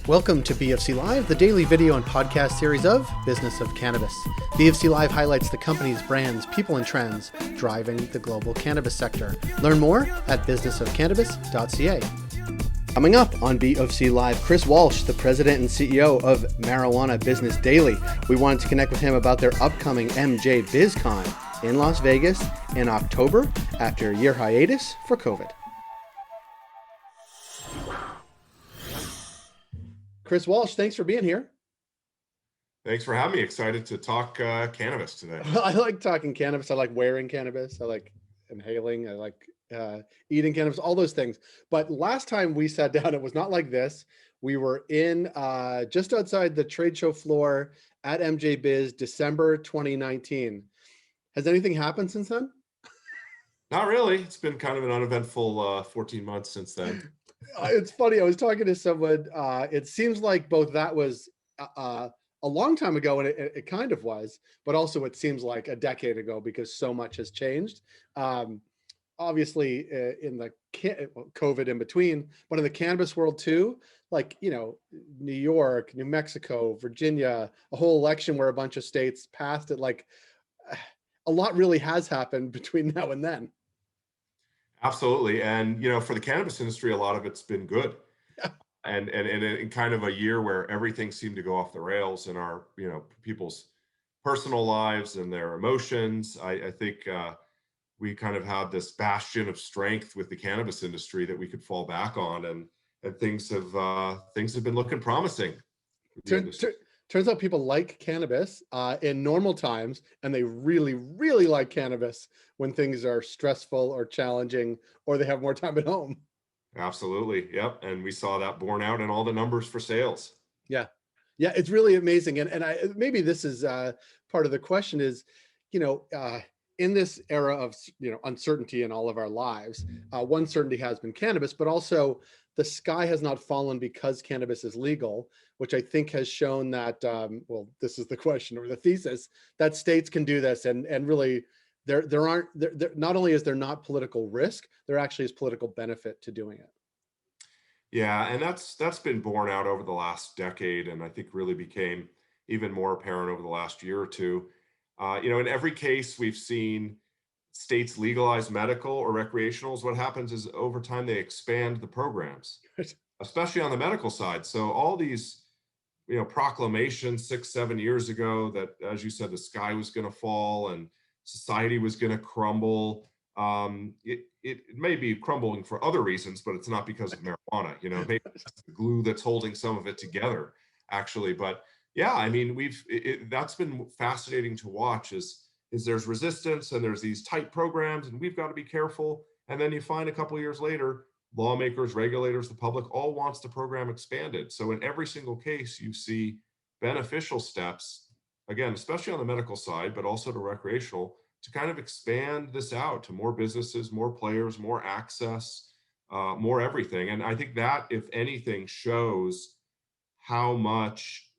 Welcome to BFC Live, the daily video and podcast series of Business of Cannabis. BFC Live highlights the companies, brands, people, and trends driving the global cannabis sector. Learn more at businessofcannabis.ca. Coming up on BFC Live, Chris Walsh, the president and CEO of Marijuana Business Daily. We wanted to connect with him about their upcoming MJBizCon in Las Vegas in October after a year hiatus for COVID. Chris Walsh, thanks for being here. Thanks for having me. Excited to talk cannabis today. I like talking cannabis. I like wearing cannabis. I like inhaling. I like eating cannabis, all those things. But last time we sat down, it was not like this. We were in just outside the trade show floor at MJBiz, December 2019. Has anything happened since then? Not really. It's been kind of an uneventful 14 months since then. It's funny. I was talking to someone. It seems like both that was a long time ago, and it kind of was, but also it seems like a decade ago because so much has changed. Obviously, in the COVID in between, but in the cannabis world too, like, you know, New York, New Mexico, Virginia, a whole election where a bunch of states passed it. Like, a lot really has happened between now and then. Absolutely. And, you know, for the cannabis industry, a lot of it's been good. Yeah. And in kind of a year where everything seemed to go off the rails in our, you know, people's personal lives and their emotions, I think we kind of had this bastion of strength with the cannabis industry that we could fall back on, and things have been looking promising. Turns out people like cannabis in normal times, and they really, really like cannabis when things are stressful or challenging, or they have more time at home. Absolutely. Yep. And we saw that borne out in all the numbers for sales. Yeah. Yeah. It's really amazing. And maybe this is part of the question is, you know, in this era of, you know, uncertainty in all of our lives, one certainty has been cannabis, but also the sky has not fallen because cannabis is legal, which I think has shown that, well, this is the question or the thesis, that states can do this, and really there not only is there not political risk, there actually is political benefit to doing it. Yeah, and that's been borne out over the last decade, and I think really became even more apparent over the last year or two. You know, in every case we've seen states legalize medical or recreationals. What happens is over time they expand the programs, especially on the medical side. So all these, you know, proclamations 6-7 years ago that, as you said, the sky was going to fall and society was going to crumble. It may be crumbling for other reasons, but it's not because of marijuana. You know, maybe it's the glue that's holding some of it together, actually. But yeah, I mean, that's been fascinating to watch. Is there's resistance and there's these tight programs, and we've got to be careful. And then you find a couple of years later, lawmakers, regulators, the public all wants the program expanded. So in every single case, you see beneficial steps, again, especially on the medical side, but also to recreational, to kind of expand this out to more businesses, more players, more access, more everything. And I think that, if anything, shows how much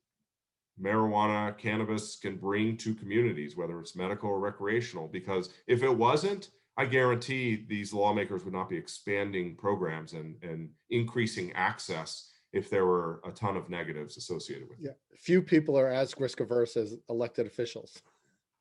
marijuana, cannabis can bring to communities, whether it's medical or recreational. Because if it wasn't, I guarantee these lawmakers would not be expanding programs and increasing access if there were a ton of negatives associated with it. Yeah, few people are as risk averse as elected officials.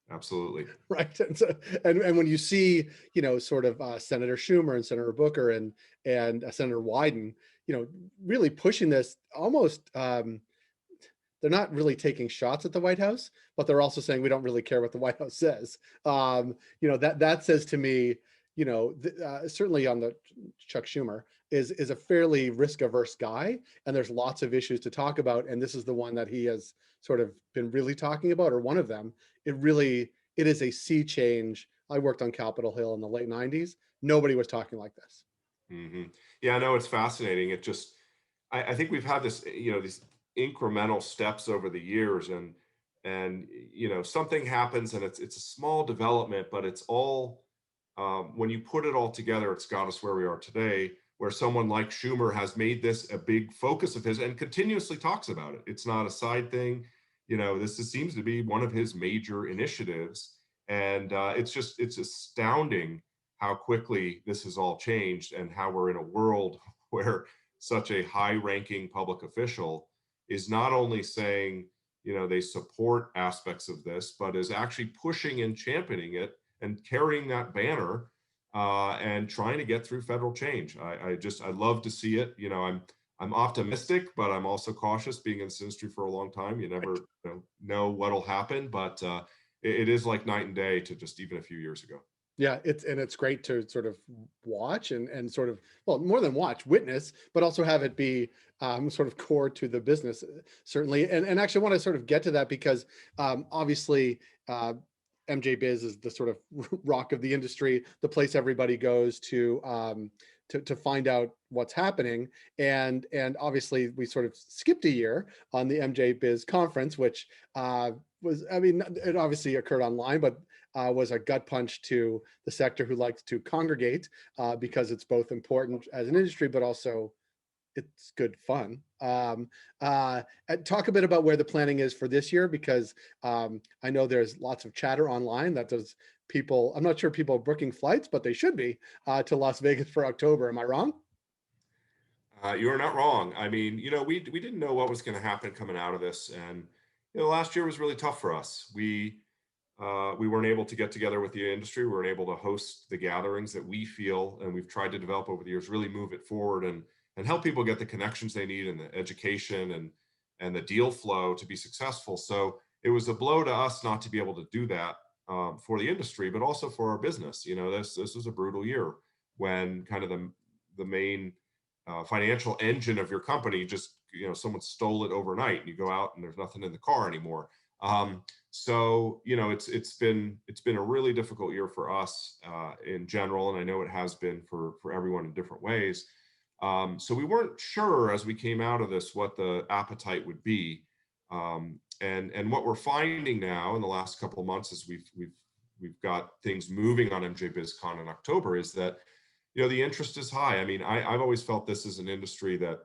Absolutely. Right. And so, and when you see, you know, sort of Senator Schumer and Senator Booker and Senator Wyden, you know, really pushing this almost, they're not really taking shots at the White House, but they're also saying we don't really care what the White House says. You know, that says to me, you know, certainly on the Chuck Schumer is a fairly risk averse guy, and there's lots of issues to talk about, and this is the one that he has sort of been really talking about, or one of them. It is a sea change. I worked on Capitol Hill in the late 90s. Nobody was talking like this. Mm-hmm. Yeah, no, it's fascinating. It just, I think we've had this, you know, these incremental steps over the years, and you know, something happens and it's a small development, but it's all, when you put it all together, it's got us where we are today, where someone like Schumer has made this a big focus of his and continuously talks about it. It's not a side thing. You know, this seems to be one of his major initiatives, and it's astounding how quickly this has all changed, and how we're in a world where such a high-ranking public official is not only saying, they support aspects of this, but is actually pushing and championing it and carrying that banner and trying to get through federal change. I love to see it. I'm optimistic, but I'm also cautious. Being in this industry for a long time, you never know what'll happen. But it is like night and day to just even a few years ago. Yeah, it's great to sort of watch and sort of, well, more than watch, witness, but also have it be sort of core to the business, certainly. And actually want to sort of get to that because obviously MJ Biz is the sort of rock of the industry, the place everybody goes to find out what's happening. And obviously we sort of skipped a year on the MJ Biz conference, which was, I mean, it obviously occurred online, but was a gut punch to the sector who likes to congregate because it's both important as an industry, but also it's good fun. Talk a bit about where the planning is for this year, because I know there's lots of chatter online that does people, I'm not sure people are booking flights, but they should be to Las Vegas for October. Am I wrong? You are not wrong. I mean, we didn't know what was going to happen coming out of this, and last year was really tough for us. We weren't able to get together with the industry. We weren't able to host the gatherings that we feel, and we've tried to develop over the years, really move it forward and help people get the connections they need and the education and the deal flow to be successful. So it was a blow to us not to be able to do that for the industry, but also for our business. This was a brutal year when kind of the main financial engine of your company just, someone stole it overnight and you go out and there's nothing in the car anymore. So it's been a really difficult year for us in general, and I know it has been for everyone in different ways. So we weren't sure as we came out of this what the appetite would be, and what we're finding now in the last couple of months as we've got things moving on MJBizCon in October is that the interest is high. I mean, I've always felt this is an industry that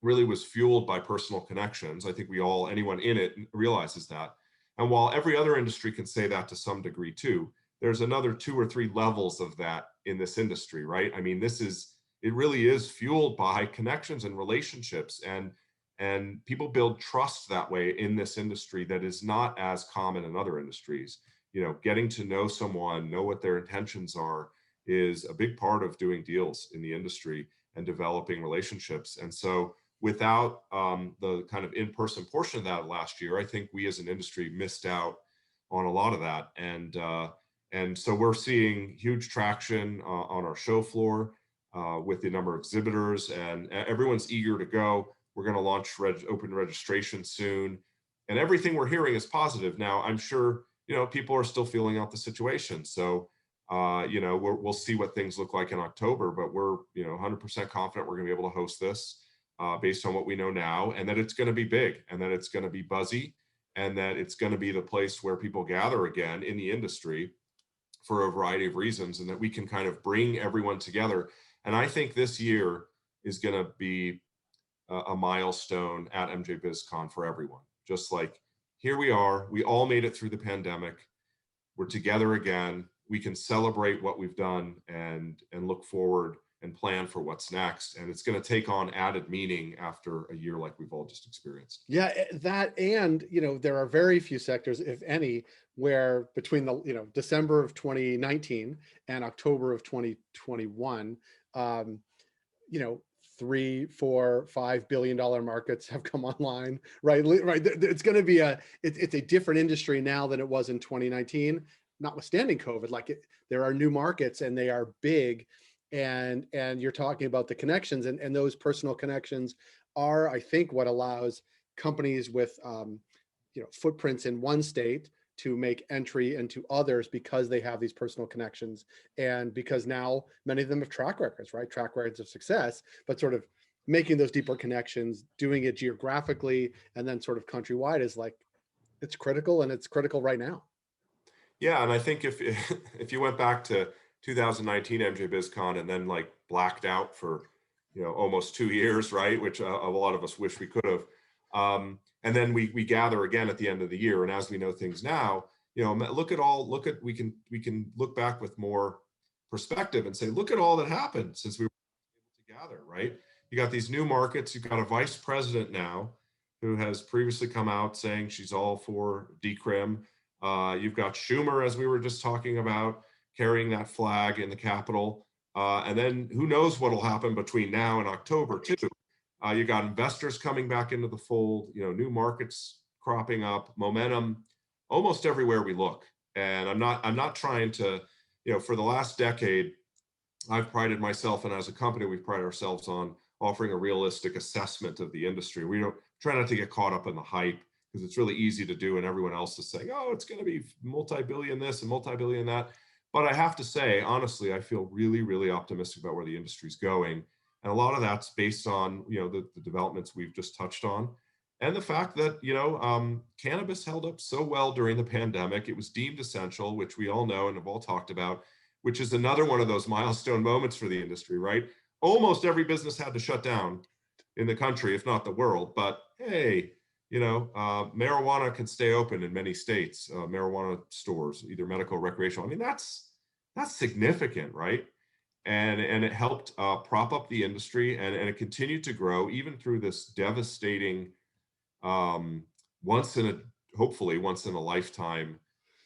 really was fueled by personal connections. I think anyone in it realizes that. And while every other industry can say that to some degree too, there's another 2 or 3 levels of that in this industry, right? I mean, it really is fueled by connections and relationships, and people build trust that way in this industry that is not as common in other industries. Getting to know someone, know what their intentions are, is a big part of doing deals in the industry and developing relationships. And so without the kind of in-person portion of that last year, I think we as an industry missed out on a lot of that. And so we're seeing huge traction on our show floor with the number of exhibitors, and everyone's eager to go. We're going to launch open registration soon, and everything we're hearing is positive. Now, I'm sure people are still feeling out the situation, so we'll see what things look like in October, but we're 100% confident we're going to be able to host this based on what we know now, and that it's going to be big, and that it's going to be buzzy, and that it's going to be the place where people gather again in the industry for a variety of reasons, and that we can kind of bring everyone together. And I think this year is going to be a milestone at MJBizCon for everyone. Just like, here we are, we all made it through the pandemic. We're together again. We can celebrate what we've done and look forward and plan for what's next. And it's going to take on added meaning after a year like we've all just experienced. Yeah, that, and there are very few sectors, if any, where between the December of 2019 and October of 2021, $3, $4, $5 billion markets have come online, right? It's going to be it's a different industry now than it was in 2019, notwithstanding COVID. There are new markets and they are big, and you're talking about the connections, and those personal connections are, I think, what allows companies with footprints in one state to make entry into others, because they have these personal connections, and because now many of them have track records, right? Track records of success, but sort of making those deeper connections, doing it geographically, and then sort of countrywide is it's critical, and it's critical right now. Yeah, and I think if you went back to 2019 MJBizCon and then blacked out for almost 2 years, right? Which a lot of us wish we could have. And then we gather again at the end of the year, and as we know things now, we can look back with more perspective and say, look at all that happened since we were able to gather, right? You got these new markets. You've got a vice president now who has previously come out saying she's all for decrim. You've got Schumer, as we were just talking about, carrying that flag in the Capitol. And then who knows what will happen between now and October, too. You got investors coming back into the fold, new markets cropping up, momentum almost everywhere we look. And I'm not trying to, for the last decade, I've prided myself, and as a company, we've prided ourselves on offering a realistic assessment of the industry. We don't try not to get caught up in the hype, because it's really easy to do, and everyone else is saying, oh, it's going to be multi-billion this and multi-billion that. But I have to say, honestly, I feel really, really optimistic about where the industry is going. And a lot of that's based on, the developments we've just touched on. And the fact that, cannabis held up so well during the pandemic. It was deemed essential, which we all know and have all talked about, which is another one of those milestone moments for the industry, right? Almost every business had to shut down in the country, if not the world. But hey, marijuana can stay open in many states, marijuana stores, either medical or recreational. I mean, that's significant, right? And it helped prop up the industry, and it continued to grow even through this devastating, hopefully once in a lifetime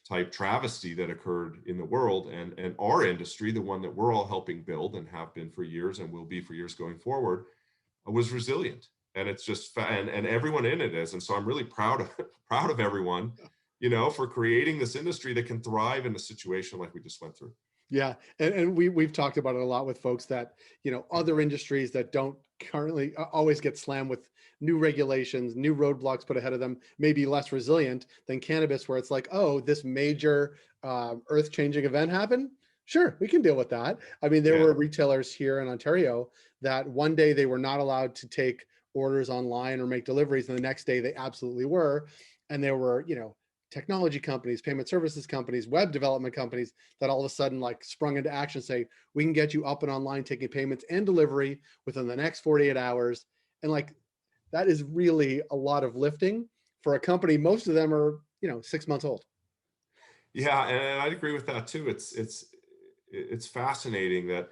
type travesty that occurred in the world. And our industry, the one that we're all helping build and have been for years and will be for years going forward, was resilient. And it's just, and everyone in it is. And so I'm really proud of everyone, for creating this industry that can thrive in a situation like we just went through. Yeah. And we've talked about it a lot with folks that, other industries that don't currently always get slammed with new regulations, new roadblocks put ahead of them, maybe less resilient than cannabis, where it's like, oh, this major earth-changing event happened. Sure, we can deal with that. I mean, there were retailers here in Ontario that one day they were not allowed to take orders online or make deliveries, and the next day they absolutely were. And there were, technology companies, payment services companies, web development companies that all of a sudden like sprung into action, say, we can get you up and online taking payments and delivery within the next 48 hours. And like, that is really a lot of lifting for a company. Most of them are, 6 months old. Yeah, and I'd agree with that too. It's fascinating that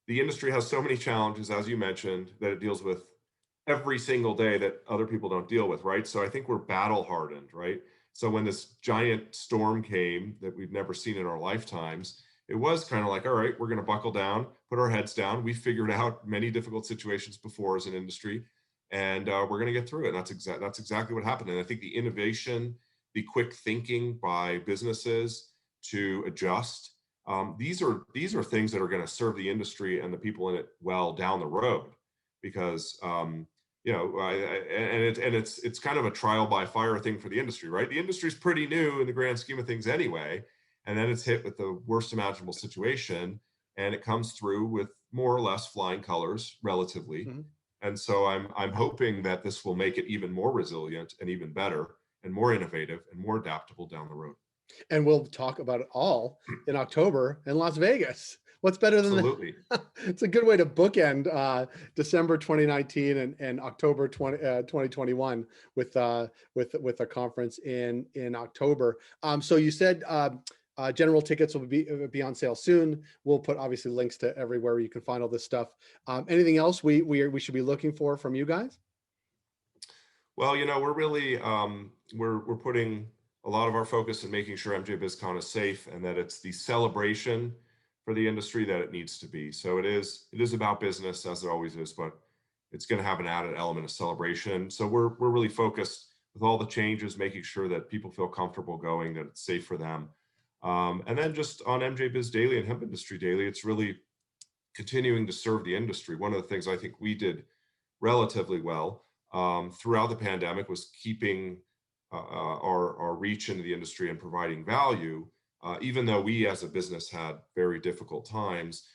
the industry has so many challenges, as you mentioned, that it deals with every single day that other people don't deal with, right? So I think we're battle hardened, right? So when this giant storm came that we've never seen in our lifetimes, it was kind of like, all right, we're going to buckle down, put our heads down. We figured out many difficult situations before as an industry, and we're going to get through it. And that's exactly what happened. And I think the innovation, the quick thinking by businesses to adjust, these are things that are going to serve the industry and the people in it well down the road, because it's kind of a trial by fire thing for the industry, right? The industry's pretty new in the grand scheme of things anyway, and then it's hit with the worst imaginable situation, and it comes through with more or less flying colors relatively. Mm-hmm. And so I'm hoping that this will make it even more resilient and even better and more innovative and more adaptable down the road. And we'll talk about it all in October in Las Vegas. What's better than Absolutely. It's a good way to bookend December 2019 and October 2021 with a conference in October. So you said general tickets will be on sale soon. We'll put obviously links to everywhere you can find all this stuff. Anything else we should be looking for from you guys? Well, we're really we're putting a lot of our focus in making sure MJBizCon is safe and that it's the celebration for the industry that it needs to be. So it is about business, as it always is, but it's going to have an added element of celebration. So we're really focused with all the changes, making sure that people feel comfortable going, that it's safe for them. And then just on MJBiz Daily and Hemp Industry Daily, it's really continuing to serve the industry. One of the things I think we did relatively well throughout the pandemic was keeping our reach into the industry and providing value, even though we as a business had very difficult times,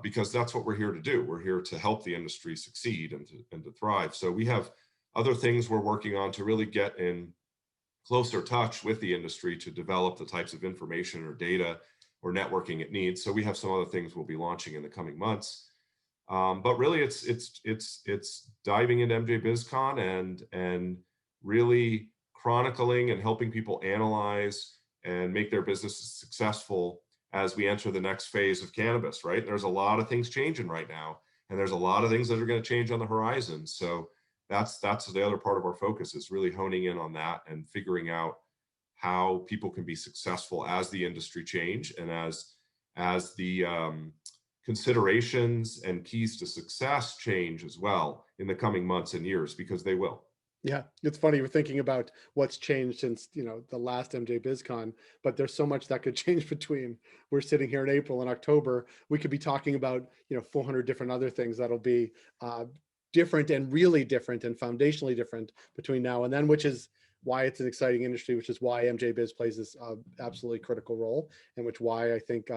because that's what we're here to do. We're here to help the industry succeed and to thrive. So we have other things we're working on to really get in closer touch with the industry to develop the types of information or data or networking it needs. So we have some other things we'll be launching in the coming months. But really, it's diving into MJBizCon and really chronicling and helping people analyze and make their businesses successful as we enter the next phase of cannabis, right? There's a lot of things changing right now, and there's a lot of things that are going to change on the horizon. So that's the other part of our focus, is really honing in on that and figuring out how people can be successful as the industry change, and as the considerations and keys to success change as well in the coming months and years, because they will. Yeah, it's funny. We're thinking about what's changed since, the last MJBizCon, but there's so much that could change between we're sitting here in April and October. We could be talking about, 400 different other things that'll be different and really different and foundationally different between now and then, which is why it's an exciting industry, which is why MJBiz plays this absolutely critical role, and which why I think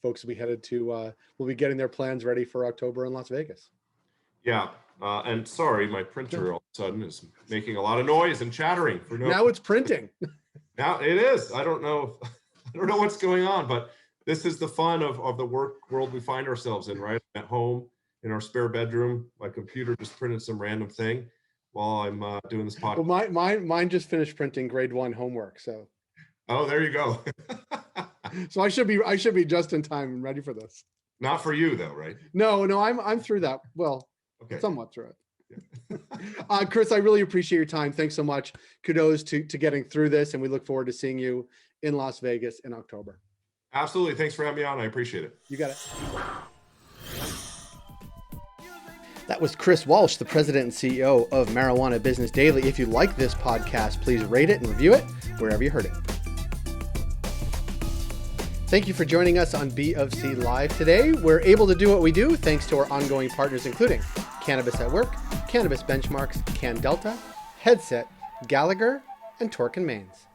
folks will be headed to, will be getting their plans ready for October in Las Vegas. Yeah. And sorry, my printer all of a sudden is making a lot of noise and chattering for no. Now it's printing. Now it is. I don't know what's going on, but this is the fun of the work world we find ourselves in, right? At home in our spare bedroom, my computer just printed some random thing while I'm doing this podcast. Well, mine just finished printing grade 1 homework. So. Oh, there you go. So I should be just in time and ready for this. Not for you though, right? No, I'm through that. Well, okay. Somewhat through it. Chris, I really appreciate your time. Thanks so much. Kudos to getting through this, and we look forward to seeing you in Las Vegas in October. Absolutely. Thanks for having me on. I appreciate it. You got it. That was Chris Walsh, the president and CEO of Marijuana Business Daily. If you like this podcast, please rate it and review it wherever you heard it. Thank you for joining us on B of C Live today. We're able to do what we do thanks to our ongoing partners, including Cannabis at Work, Cannabis Benchmarks, Can Delta, Headset, Gallagher, and Torque & Mains.